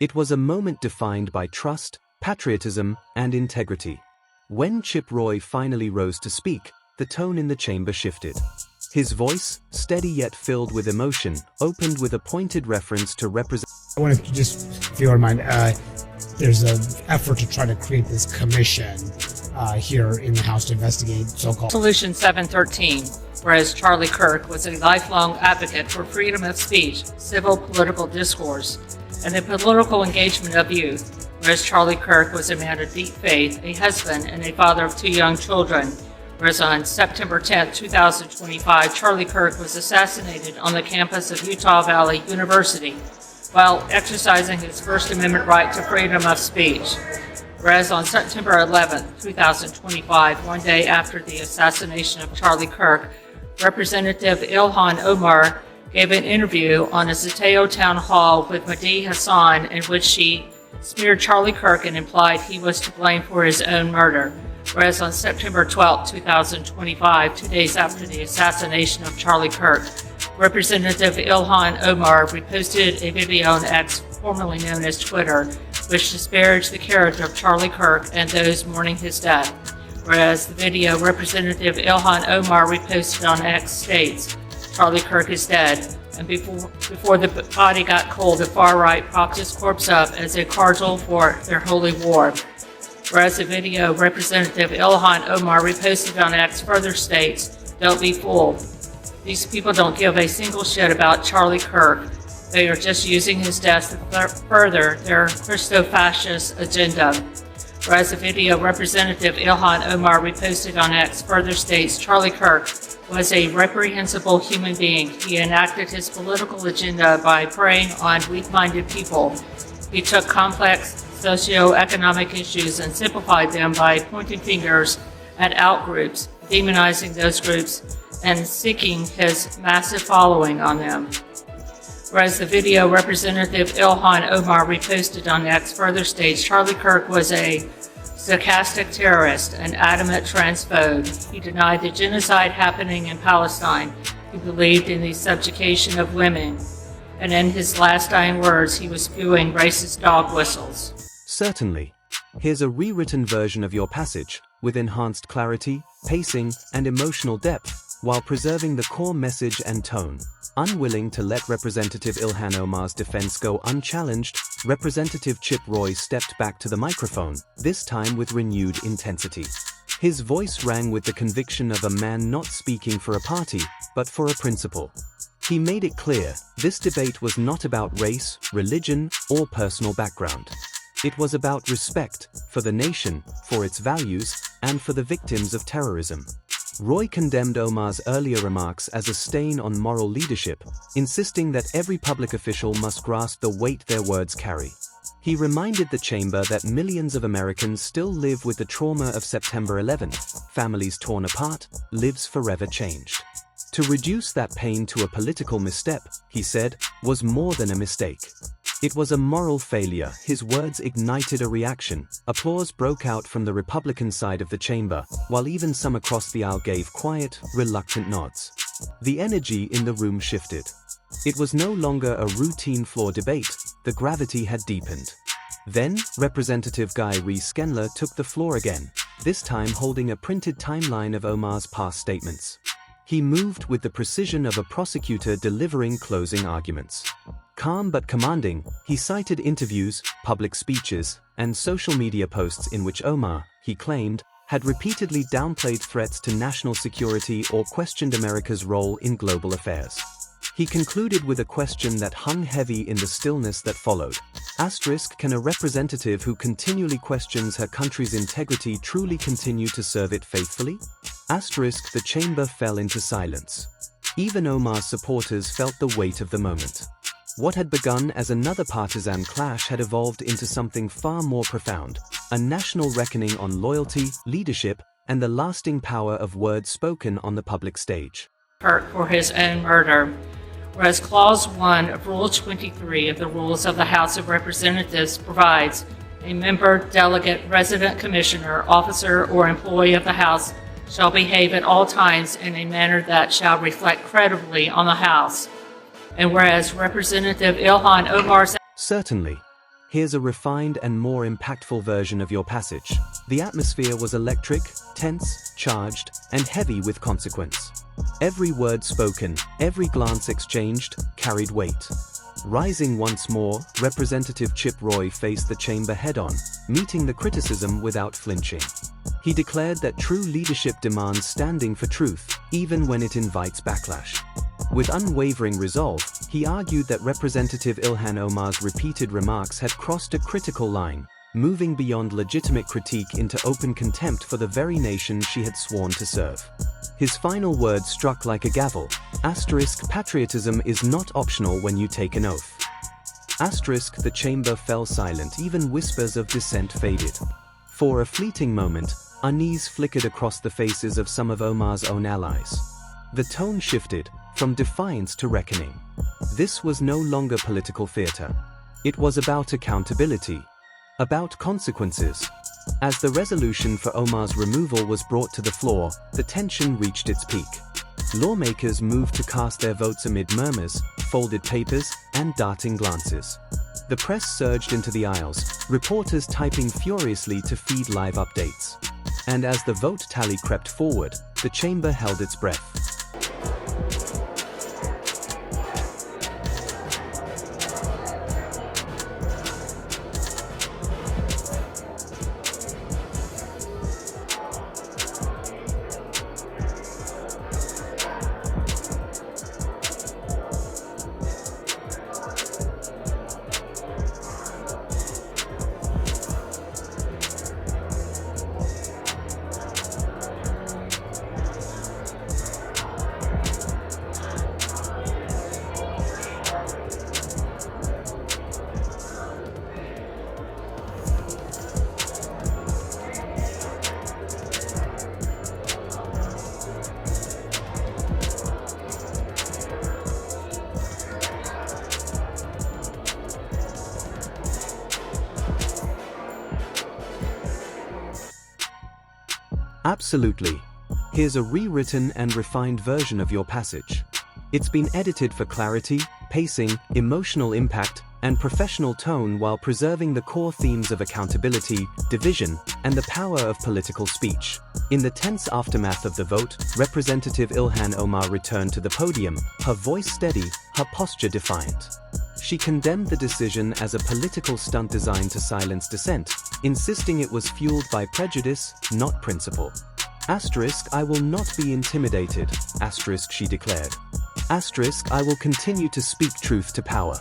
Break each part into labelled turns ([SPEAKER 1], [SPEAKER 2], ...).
[SPEAKER 1] It was a moment defined by trust, patriotism, and integrity. When Chip Roy finally rose to speak, the tone in the chamber shifted. His voice, steady yet filled with emotion, opened with a pointed reference to represent.
[SPEAKER 2] I want to just, if you don't mind, there's an effort to try to create this commission here in the House to investigate so-called
[SPEAKER 3] Resolution 713, whereas Charlie Kirk was a lifelong advocate for freedom of speech, civil political discourse, and the political engagement of youth, whereas Charlie Kirk was a man of deep faith, a husband, and a father of 2 young children. Whereas on September 10, 2025, Charlie Kirk was assassinated on the campus of Utah Valley University while exercising his First Amendment right to freedom of speech. Whereas on September 11, 2025, one day after the assassination of Charlie Kirk, Representative Ilhan Omar gave an interview on a Zateo town hall with Mehdi Hassan in which she smeared Charlie Kirk and implied he was to blame for his own murder. Whereas on September 12, 2025, 2 days after the assassination of Charlie Kirk, Representative Ilhan Omar reposted a video on X, formerly known as Twitter, which disparaged the character of Charlie Kirk and those mourning his death. Whereas the video Representative Ilhan Omar reposted on X states, "Charlie Kirk is dead," and before the body got cold, the far right propped his corpse up as a cardinal for their holy war. Whereas the video Representative Ilhan Omar reposted on X further states, "Don't be fooled. These people don't give a single shit about Charlie Kirk. They are just using his death to further their Christo-fascist agenda." Whereas the video Representative Ilhan Omar reposted on X further states, "Charlie Kirk was a reprehensible human being. He enacted his political agenda by preying on weak-minded people. He took complex socioeconomic issues and simplified them by pointing fingers at out-groups, demonizing those groups, and seeking his massive following on them." Whereas the video Representative Ilhan Omar reposted on X further states, "Charlie Kirk was a sarcastic terrorist, an adamant transphobe. He denied the genocide happening in Palestine. He believed in the subjugation of women. And in his last dying words, he was spewing racist dog whistles."
[SPEAKER 1] Certainly. Here's a rewritten version of your passage, with enhanced clarity, pacing, and emotional depth, while preserving the core message and tone. Unwilling to let Representative Ilhan Omar's defense go unchallenged, Representative Chip Roy stepped back to the microphone, this time with renewed intensity. His voice rang with the conviction of a man not speaking for a party, but for a principle. He made it clear, this debate was not about race, religion, or personal background. It was about respect, for the nation, for its values, and for the victims of terrorism. Roy condemned Omar's earlier remarks as a stain on moral leadership, insisting that every public official must grasp the weight their words carry. He reminded the chamber that millions of Americans still live with the trauma of September 11th, families torn apart, lives forever changed. To reduce that pain to a political misstep, he said, was more than a mistake. It was a moral failure. His words ignited a reaction. Applause broke out from the Republican side of the chamber, while even some across the aisle gave quiet, reluctant nods. The energy in the room shifted. It was no longer a routine floor debate. The gravity had deepened. Then, Representative Guy Reese-Skenler took the floor again, this time holding a printed timeline of Omar's past statements. He moved with the precision of a prosecutor delivering closing arguments. Calm but commanding, he cited interviews, public speeches, and social media posts in which Omar, he claimed, had repeatedly downplayed threats to national security or questioned America's role in global affairs. He concluded with a question that hung heavy in the stillness that followed. Can a representative who continually questions her country's integrity truly continue to serve it faithfully? The chamber fell into silence. Even Omar's supporters felt the weight of the moment. What had begun as another partisan clash had evolved into something far more profound, a national reckoning on loyalty, leadership, and the lasting power of words spoken on the public stage.
[SPEAKER 3] For his own murder. Whereas Clause 1 of Rule 23 of the Rules of the House of Representatives provides, a member, delegate, resident commissioner, officer, or employee of the House shall behave at all times in a manner that shall reflect credibly on the House. And whereas Representative Ilhan Omar's...
[SPEAKER 1] Certainly. Here's a refined and more impactful version of your passage. The atmosphere was electric, tense, charged, and heavy with consequence. Every word spoken, every glance exchanged, carried weight. Rising once more, Representative Chip Roy faced the chamber head-on, meeting the criticism without flinching. He declared that true leadership demands standing for truth, even when it invites backlash. With unwavering resolve, he argued that Representative Ilhan Omar's repeated remarks had crossed a critical line, moving beyond legitimate critique into open contempt for the very nation she had sworn to serve. His final words struck like a gavel. Patriotism is not optional when you take an oath. The chamber fell silent, even whispers of dissent faded. For a fleeting moment, unease flickered across the faces of some of Omar's own allies. The tone shifted, from defiance to reckoning. This was no longer political theater. It was about accountability. About consequences. As the resolution for Omar's removal was brought to the floor, the tension reached its peak. Lawmakers moved to cast their votes amid murmurs, folded papers, and darting glances. The press surged into the aisles, reporters typing furiously to feed live updates. And as the vote tally crept forward, the chamber held its breath. Absolutely. Here's a rewritten and refined version of your passage. It's been edited for clarity, pacing, emotional impact, and professional tone while preserving the core themes of accountability, division, and the power of political speech. In the tense aftermath of the vote, Representative Ilhan Omar returned to the podium, her voice steady, her posture defiant. She condemned the decision as a political stunt designed to silence dissent, insisting it was fueled by prejudice, not principle. I will not be intimidated, she declared. I will continue to speak truth to power.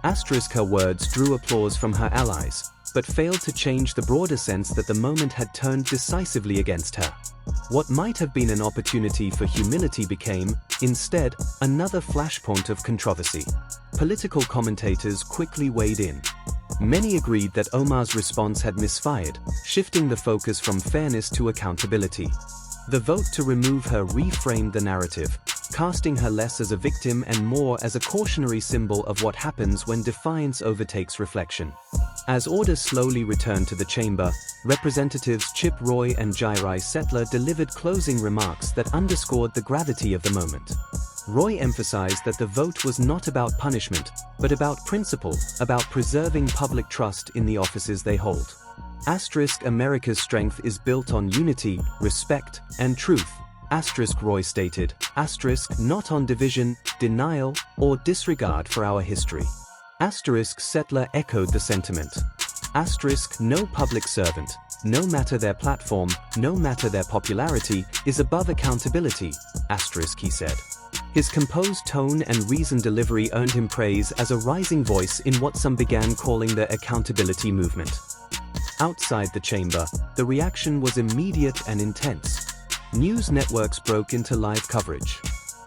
[SPEAKER 1] Her words drew applause from her allies, but failed to change the broader sense that the moment had turned decisively against her. What might have been an opportunity for humility became, instead, another flashpoint of controversy. Political commentators quickly weighed in. Many agreed that Omar's response had misfired, shifting the focus from fairness to accountability. The vote to remove her reframed the narrative, casting her less as a victim and more as a cautionary symbol of what happens when defiance overtakes reflection. As order slowly returned to the chamber, Representatives Chip Roy and Jairai Settler delivered closing remarks that underscored the gravity of the moment. Roy emphasized that the vote was not about punishment, but about principle, about preserving public trust in the offices they hold. America's strength is built on unity, respect, and truth. Roy stated, not on division, denial, or disregard for our history. Settler echoed the sentiment. No public servant, no matter their platform, no matter their popularity, is above accountability, he said. His composed tone and reasoned delivery earned him praise as a rising voice in what some began calling the accountability movement. Outside the chamber, the reaction was immediate and intense. News networks broke into live coverage.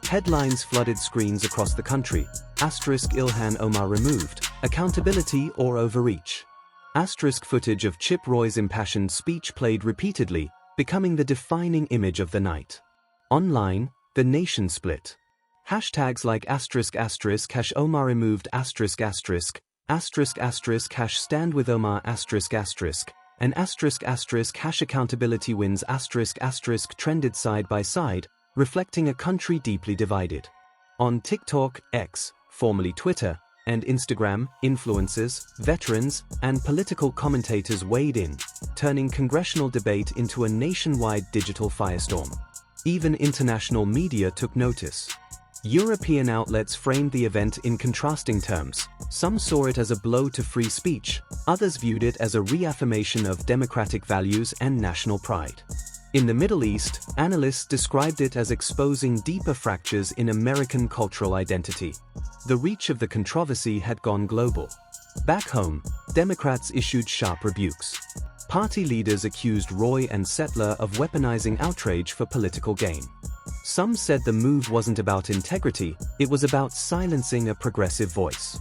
[SPEAKER 1] Headlines flooded screens across the country. Ilhan Omar removed, accountability or overreach. Footage of Chip Roy's impassioned speech played repeatedly, becoming the defining image of the night. Online, the nation split. Hashtags like **# Omar removed **# **# stand with Omar ***, and **# accountability wins **# trended side by side, reflecting a country deeply divided. On TikTok, X, formerly Twitter, and Instagram, influencers, veterans, and political commentators weighed in, turning congressional debate into a nationwide digital firestorm. Even international media took notice. European outlets framed the event in contrasting terms. Some saw it as a blow to free speech, others viewed it as a reaffirmation of democratic values and national pride. In the Middle East, analysts described it as exposing deeper fractures in American cultural identity. The reach of the controversy had gone global. Back home, Democrats issued sharp rebukes. Party leaders accused Roy and Settler of weaponizing outrage for political gain. Some said the move wasn't about integrity, it was about silencing a progressive voice.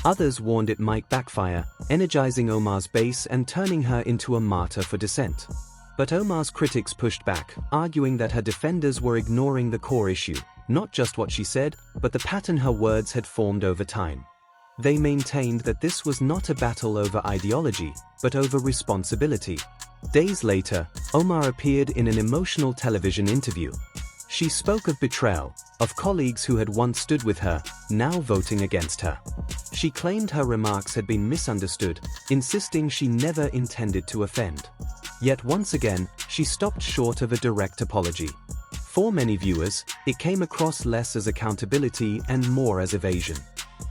[SPEAKER 1] Others warned it might backfire, energizing Omar's base and turning her into a martyr for dissent. But Omar's critics pushed back, arguing that her defenders were ignoring the core issue, not just what she said, but the pattern her words had formed over time. They maintained that this was not a battle over ideology, but over responsibility. Days later, Omar appeared in an emotional television interview. She spoke of betrayal, of colleagues who had once stood with her, now voting against her. She claimed her remarks had been misunderstood, insisting she never intended to offend. Yet once again, she stopped short of a direct apology. For many viewers, it came across less as accountability and more as evasion.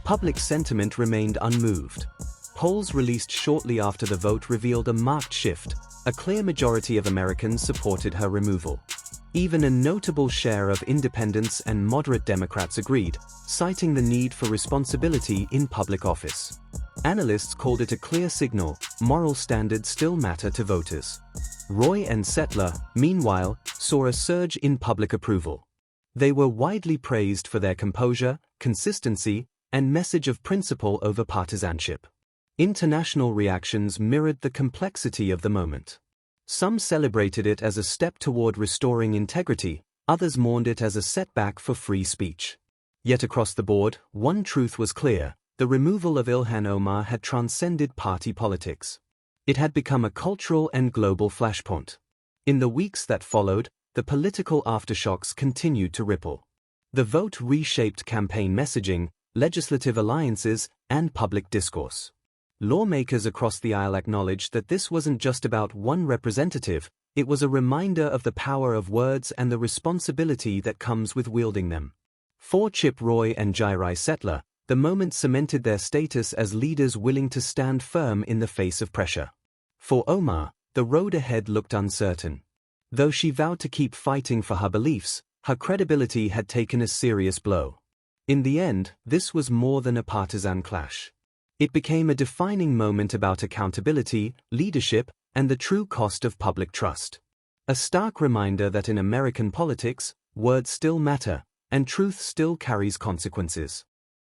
[SPEAKER 1] Public sentiment remained unmoved. Polls released shortly after the vote revealed a marked shift. A clear majority of Americans supported her removal. Even a notable share of independents and moderate Democrats agreed, citing the need for responsibility in public office. Analysts called it a clear signal: moral standards still matter to voters. Roy and Settler, meanwhile, saw a surge in public approval. They were widely praised for their composure, consistency, and message of principle over partisanship. International reactions mirrored the complexity of the moment. Some celebrated it as a step toward restoring integrity, others mourned it as a setback for free speech. Yet across the board, one truth was clear: the removal of Ilhan Omar had transcended party politics. It had become a cultural and global flashpoint. In the weeks that followed, the political aftershocks continued to ripple. The vote reshaped campaign messaging, legislative alliances, and public discourse. Lawmakers across the aisle acknowledged that this wasn't just about one representative, it was a reminder of the power of words and the responsibility that comes with wielding them. For Chip Roy and Jairi Settler, the moment cemented their status as leaders willing to stand firm in the face of pressure. For Omar, the road ahead looked uncertain. Though she vowed to keep fighting for her beliefs, her credibility had taken a serious blow. In the end, this was more than a partisan clash. It became a defining moment about accountability, leadership, and the true cost of public trust. A stark reminder that in American politics, words still matter, and truth still carries consequences.